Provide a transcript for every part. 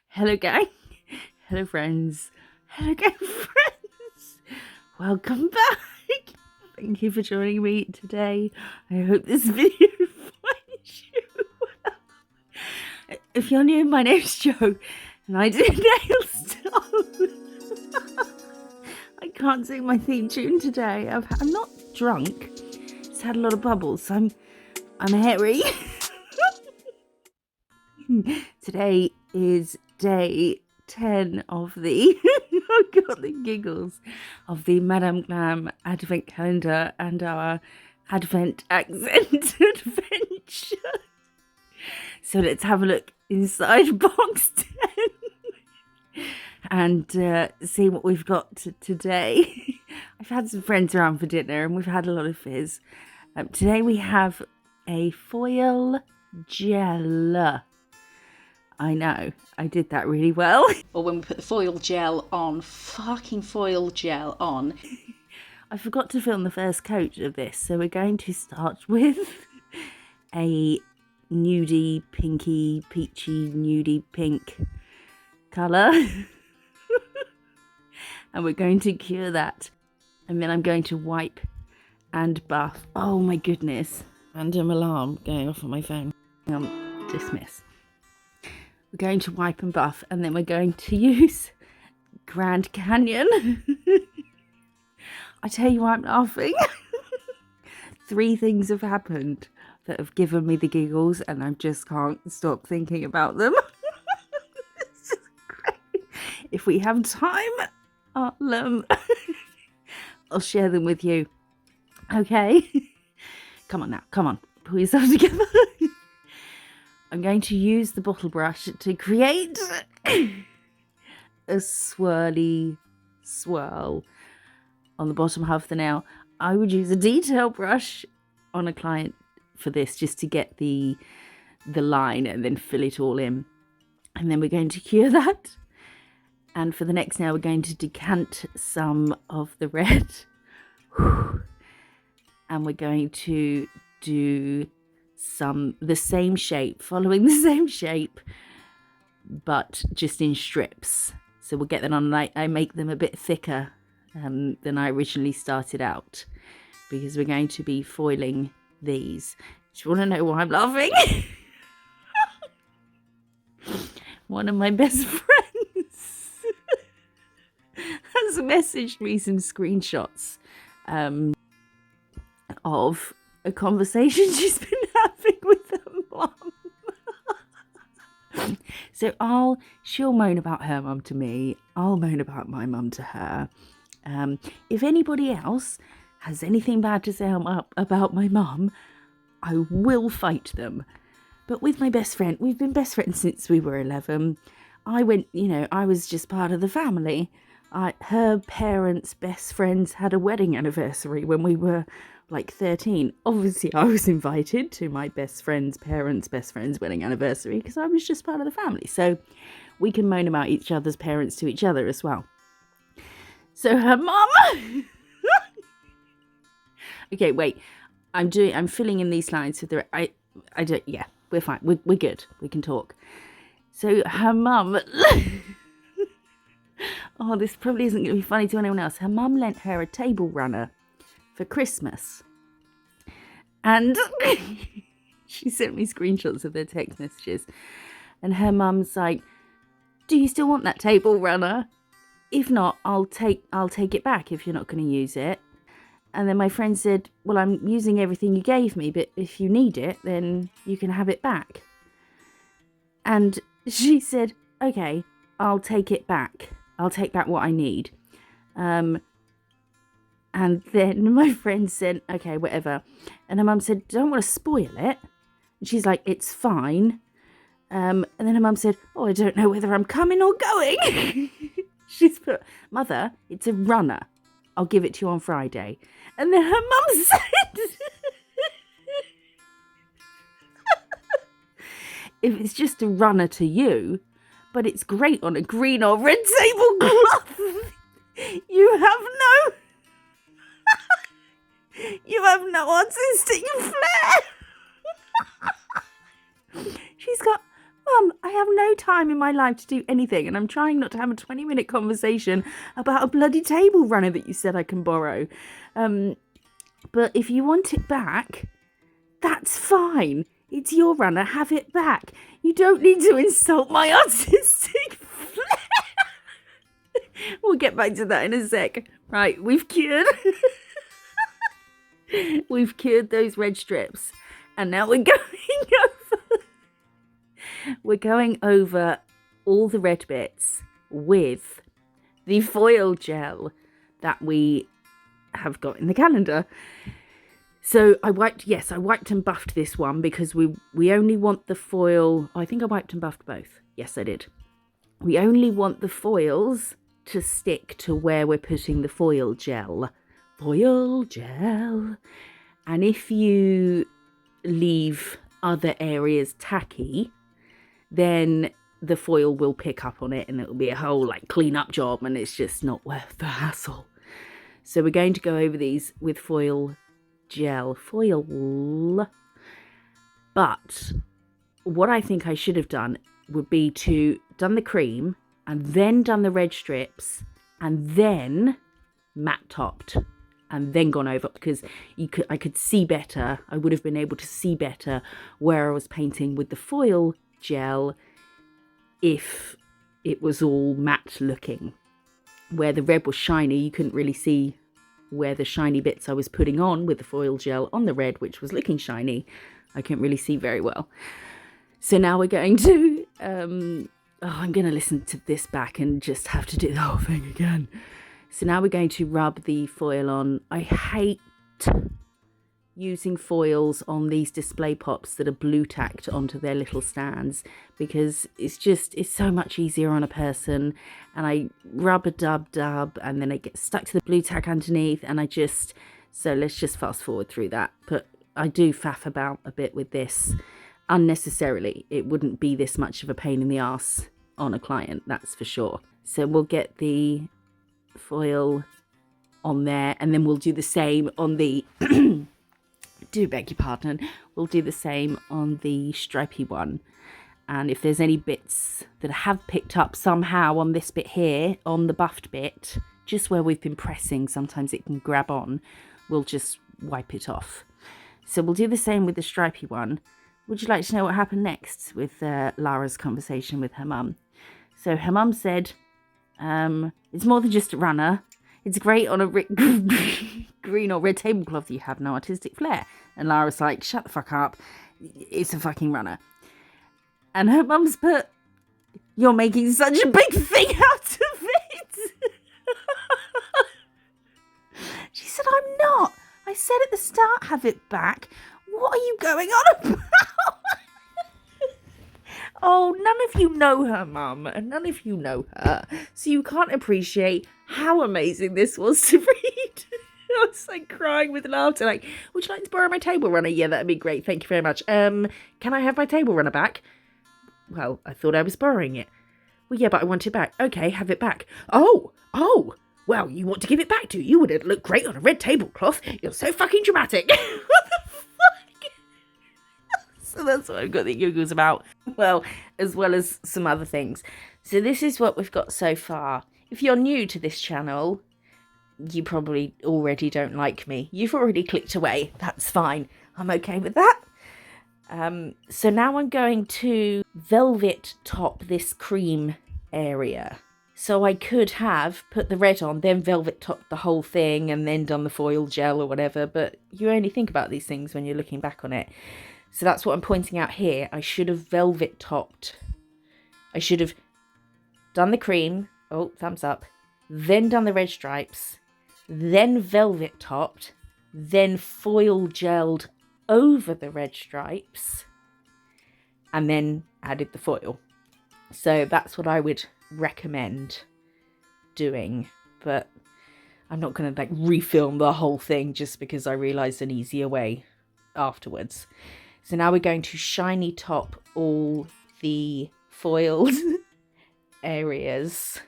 Hello, gang. Hello, friends. Hello, gang, friends. Welcome back. Thank you for joining me today. I hope this video finds you well. If you're new, my name's Jo, and I do nails too. I can't sing my theme tune today. I'm not drunk. Just had a lot of bubbles. So I'm hairy. Today is day 10 of the I got the giggles of the Madame Glam advent calendar and our advent accent adventure. So let's have a look inside box 10 and see what we've got today. I've had some friends around for dinner and we've had a lot of fizz. Today we have a foil gel. I know, I did that really well. Or when we put the foil gel on, fucking foil gel on. I forgot to film the first coat of this, so we're going to start with a nudie, pinky, peachy, nudie pink colour. And we're going to cure that. And then I'm going to wipe and buff. Oh my goodness. Random alarm going off on my phone. Dismiss. We're going to wipe and buff, and then we're going to use Grand Canyon. I tell you why I'm laughing. 3 things have happened that have given me the giggles, and I just can't stop thinking about them. It's just great. If we have time, I'll share them with you. Okay? Come on now, come on. Pull yourself together. I'm going to use the bottle brush to create a swirly swirl on the bottom half of the nail. I would use a detail brush on a client for this just to get the line and then fill it all in. And then we're going to cure that. And for the next nail, we're going to decant some of the red. And we're going to do the same shape, following the same shape, but just in strips. So we'll get them on. I make them a bit thicker than I originally started out, because we're going to be foiling these. Do you want to know why I'm laughing? One of my best friends has messaged me some screenshots of a conversation she's been having with her mum. So she'll moan about her mum to me. I'll moan about my mum to her. If anybody else has anything bad to say about my mum, I will fight them. But with my best friend, we've been best friends since we were 11. I was just part of the family. Her parents' best friends had a wedding anniversary when we were like 13. Obviously, I was invited to my best friend's parents' best friend's wedding anniversary because I was just part of the family. So we can moan about each other's parents to each other as well. So her mum. Okay, wait. I'm filling in these lines with yeah, we're fine. We're good. We can talk. So her mum. Oh, this probably isn't going to be funny to anyone else. Her mum lent her a table runner for Christmas, and she sent me screenshots of their text messages, and her mum's like, do you still want that table runner? If not, I'll take it back if you're not going to use it. And then my friend said, well, I'm using everything you gave me, but if you need it, then you can have it back. And she said, okay, I'll take it back. I'll take back what I need. And then my friend said, okay, whatever. And her mum said, don't want to spoil it. And she's like, it's fine. And then her mum said, oh, I don't know whether I'm coming or going. She's put, mother, it's a runner. I'll give it to you on Friday. And then her mum said, if it's just a runner to you, but it's great on a green or red tablecloth, you have no artistic flair. She's got, Mum, I have no time in my life to do anything, and I'm trying not to have a 20-minute conversation about a bloody table runner that you said I can borrow. But if you want it back, that's fine. It's your runner, have it back. You don't need to insult my artistic flair. We'll get back to that in a sec. Right, we've cured those red strips, and now we're going over all the red bits with the foil gel that we have got in the calendar. So I wiped and buffed this one because we only want the foil. I think I wiped and buffed both. Yes, I did. We only want the foils to stick to where we're putting the foil gel. Foil gel. And if you leave other areas tacky, then the foil will pick up on it and it'll be a whole like clean up job, and it's just not worth the hassle. So we're going to go over these with foil gel. But what I think I should have done would be to done the cream and then done the red strips and then matte topped and then gone over, because I could see better. I would have been able to see better where I was painting with the foil gel if it was all matte looking. Where the red was shiny, you couldn't really see where the shiny bits I was putting on with the foil gel on the red, which was looking shiny. I couldn't really see very well. So now we're going to I'm going to listen to this back and just have to do the whole thing again. So now we're going to rub the foil on. I hate using foils on these display pops that are blue tacked onto their little stands, because it's so much easier on a person, and I rub a dub and then it gets stuck to the blue tack underneath, and so let's just fast forward through that. But I do faff about a bit with this unnecessarily. It wouldn't be this much of a pain in the arse on a client, that's for sure. So we'll get the foil on there, and then we'll do the same on the do beg your pardon, we'll do the same on the stripy one. And if there's any bits that have picked up somehow on this bit here, on the buffed bit, just where we've been pressing, sometimes it can grab on, we'll just wipe it off. So we'll do the same with the stripy one. Would you like to know what happened next with Lara's conversation with her mum? So her mum said, it's more than just a runner. It's great on a green or red tablecloth. You have no artistic flair. And Lara's like, shut the fuck up. It's a fucking runner. And her mum's put, you're making such a big thing out of it. She said, I'm not. I said at the start, have it back. What are you going on about? Oh, none of you know her, Mum, and none of you know her, so you can't appreciate how amazing this was to read. I was like crying with laughter, like, would you like to borrow my table runner? Yeah, that'd be great, thank you very much. Can I have my table runner back? Well, I thought I was borrowing it. Well, yeah, but I want it back. Okay, have it back. Oh, well, you want to give it back, do you? Would it look great on a red tablecloth? You're so fucking dramatic. What the fuck? So that's what I've got the giggles about. Well as some other things. So this is what we've got so far. If you're new to this channel, you probably already don't like me. You've already clicked away. That's fine. I'm okay with that. So now I'm going to velvet top this cream area. So I could have put the red on, then velvet topped the whole thing, and then done the foil gel or whatever, but you only think about these things when you're looking back on it. So that's what I'm pointing out here. I should have velvet topped. I should have done the cream. Oh, thumbs up. Then done the red stripes. Then velvet topped. Then foil gelled over the red stripes. And then added the foil. So that's what I would recommend doing. But I'm not going to like refilm the whole thing just because I realised an easier way afterwards. So now we're going to shiny top all the foiled areas.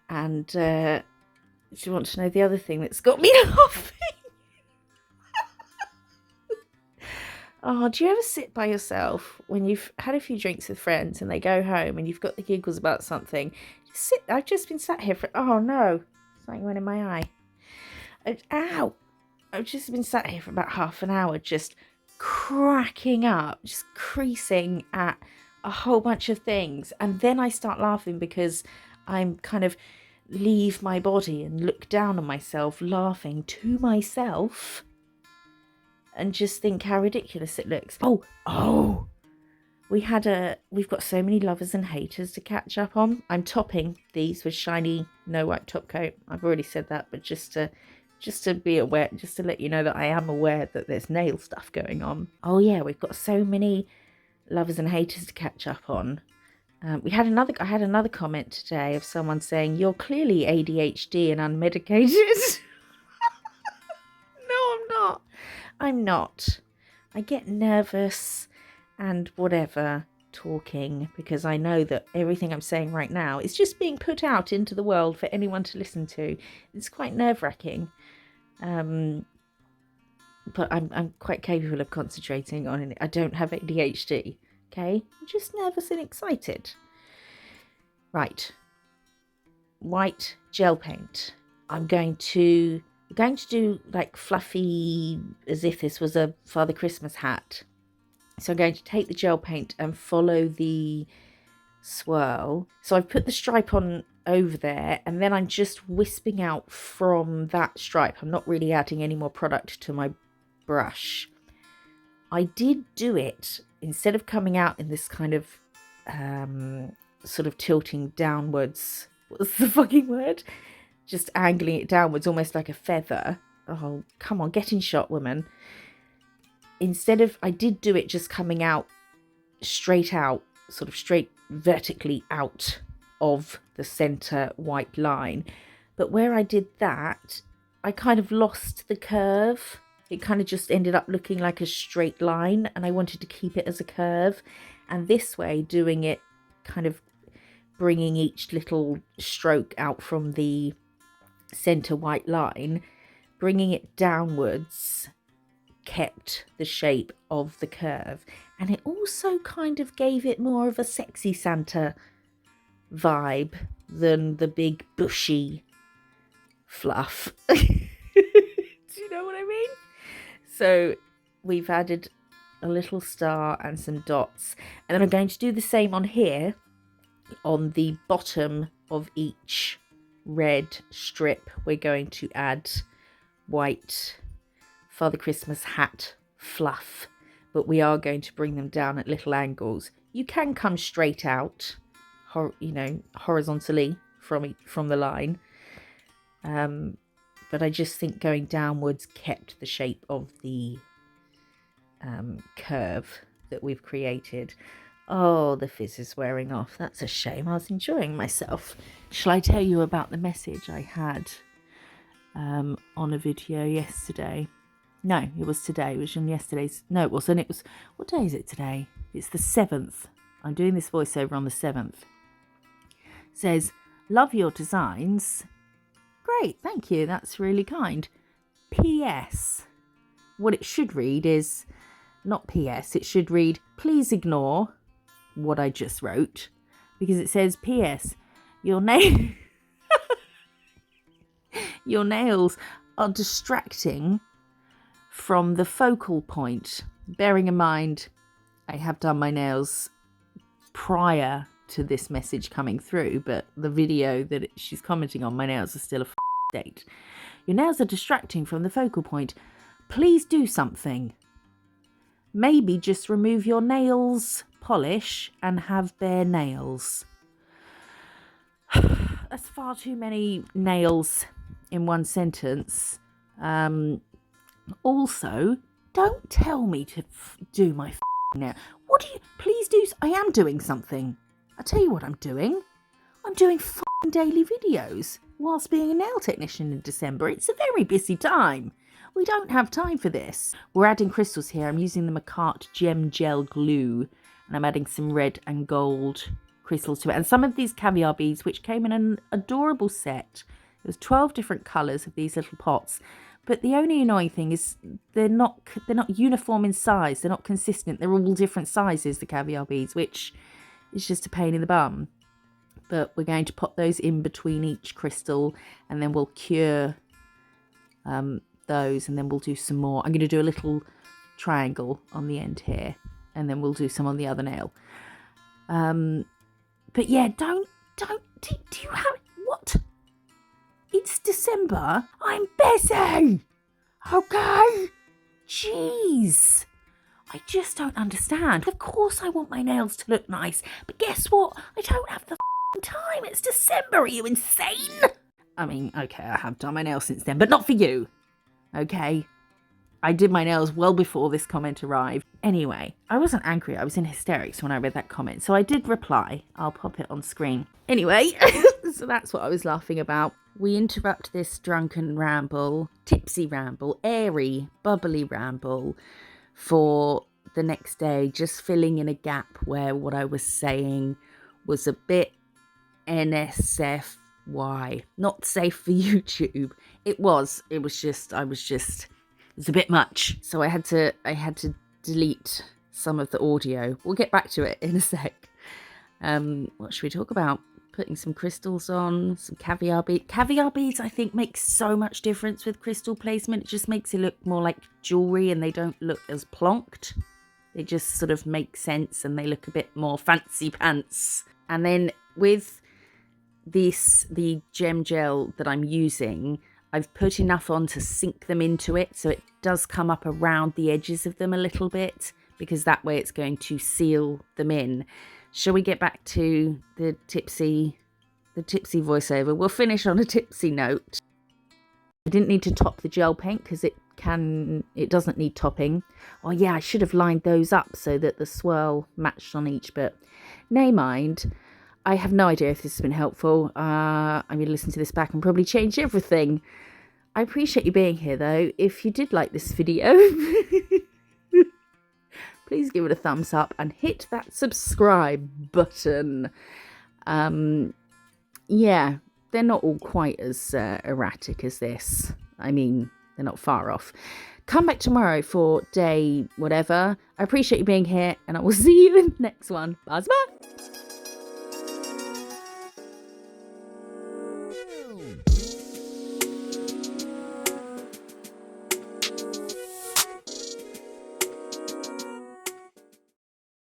And do you want to know the other thing that's got me laughing? Oh, do you ever sit by yourself when you've had a few drinks with friends and they go home and you've got the giggles about something? I've just been sat here for, oh no, something went in my eye. Ow! I've just been sat here for about half an hour just cracking up, just creasing at a whole bunch of things. And then I start laughing because I'm kind of leave my body and look down on myself, laughing to myself. And just think how ridiculous it looks. Oh, we've got so many lovers and haters to catch up on. I'm topping these with shiny no wipe top coat. I've already said that, but just to be aware, just to let you know that I am aware that there's nail stuff going on. Oh yeah, we've got so many lovers and haters to catch up on. I had another comment today of someone saying, "You're clearly ADHD and unmedicated." No, I'm not. I'm not. I get nervous and whatever talking because I know that everything I'm saying right now is just being put out into the world for anyone to listen to. It's quite nerve-wracking. But I'm quite capable of concentrating on it. I don't have ADHD, okay? I'm just nervous and excited. Right. White gel paint. I'm going to do like fluffy, as if this was a Father Christmas hat. So I'm going to take the gel paint and follow the swirl. So I've put the stripe on over there, and then I'm just wisping out from that stripe. I'm not really adding any more product to my brush. I did do it, instead of coming out in this kind of sort of tilting downwards. What's the fucking word? Just angling it downwards, almost like a feather. Oh, come on, get in shot, woman. I did do it just coming out straight out, sort of straight vertically out of the center white line. But where I did that, I kind of lost the curve. It kind of just ended up looking like a straight line, and I wanted to keep it as a curve. And this way, doing it, kind of bringing each little stroke out from the center white line, bringing it downwards, kept the shape of the curve. And it also kind of gave it more of a sexy Santa vibe than the big bushy fluff. Do you know what I mean? So we've added a little star and some dots, and then I'm going to do the same on here, on the bottom of each red strip. We're going to add white Father Christmas hat fluff, but we are going to bring them down at little angles. You can come straight out, horizontally from the line, but I just think going downwards kept the shape of the curve that we've created. Oh, the fizz is wearing off. That's a shame. I was enjoying myself. Shall I tell you about the message I had on a video yesterday? No, it was today. It was on yesterday's. No, it wasn't. It was. What day is it today? It's the 7th. I'm doing this voiceover on the 7th. It says, "Love your designs." Great, thank you. That's really kind. P.S. What it should read is not P.S. It should read, "Please ignore what I just wrote," because it says, "P.S. Your nails are distracting from the focal point." Bearing in mind, I have done my nails prior to this message coming through, but the video that she's commenting on, my nails are still a state. "Your nails are distracting from the focal point. Please do something. Maybe just remove your nails polish and have bare nails." That's far too many nails in one sentence. Also, don't tell me to do my nail. What do you? Please do. I am doing something. I'll tell you what I'm doing. I'm doing daily videos whilst being a nail technician in December. It's a very busy time. We don't have time for this. We're adding crystals here. I'm using the Makartt Gem Gel Glue, and I'm adding some red and gold crystals to it. And some of these caviar beads, which came in an adorable set. There's 12 different colours of these little pots. But the only annoying thing is they're not uniform in size. They're not consistent. They're all different sizes, the caviar beads, which is just a pain in the bum. But we're going to pop those in between each crystal, and then we'll cure those, and then we'll do some more. I'm going to do a little triangle on the end here, and then we'll do some on the other nail. But yeah, do you have, what? It's December. I'm busy. Okay. Jeez. I just don't understand. Of course I want my nails to look nice, but guess what? I don't have the time. It's December. Are you insane? I mean, okay, I have done my nails since then, but not for you. Okay? I did my nails well before this comment arrived. Anyway, I wasn't angry. I was in hysterics when I read that comment. So I did reply. I'll pop it on screen. Anyway, so that's what I was laughing about. We interrupt this drunken ramble, tipsy ramble, airy, bubbly ramble for the next day, just filling in a gap where what I was saying was a bit NSFY, not safe for YouTube. It was a bit much. So I had to delete some of the audio. We'll get back to it in a sec. What should we talk about? Putting some crystals on, some caviar beads. Caviar beads, I think, make so much difference with crystal placement. It just makes it look more like jewelry, and they don't look as plonked. They just sort of make sense, and they look a bit more fancy pants. And then with the gem gel that I'm using, I've put enough on to sink them into it, so it does come up around the edges of them a little bit, because that way it's going to seal them in. Shall we get back to the tipsy voiceover? We'll finish on a tipsy note. I didn't need to top the gel paint because it doesn't need topping. Oh yeah, I should have lined those up so that the swirl matched on each, but nay mind. I have no idea if this has been helpful. I'm going to listen to this back and probably change everything. I appreciate you being here though. If you did like this video, please give it a thumbs up and hit that subscribe button. Yeah, they're not all quite as erratic as this. I mean, they're not far off. Come back tomorrow for day whatever. I appreciate you being here, and I will see you in the next one. Bye bye.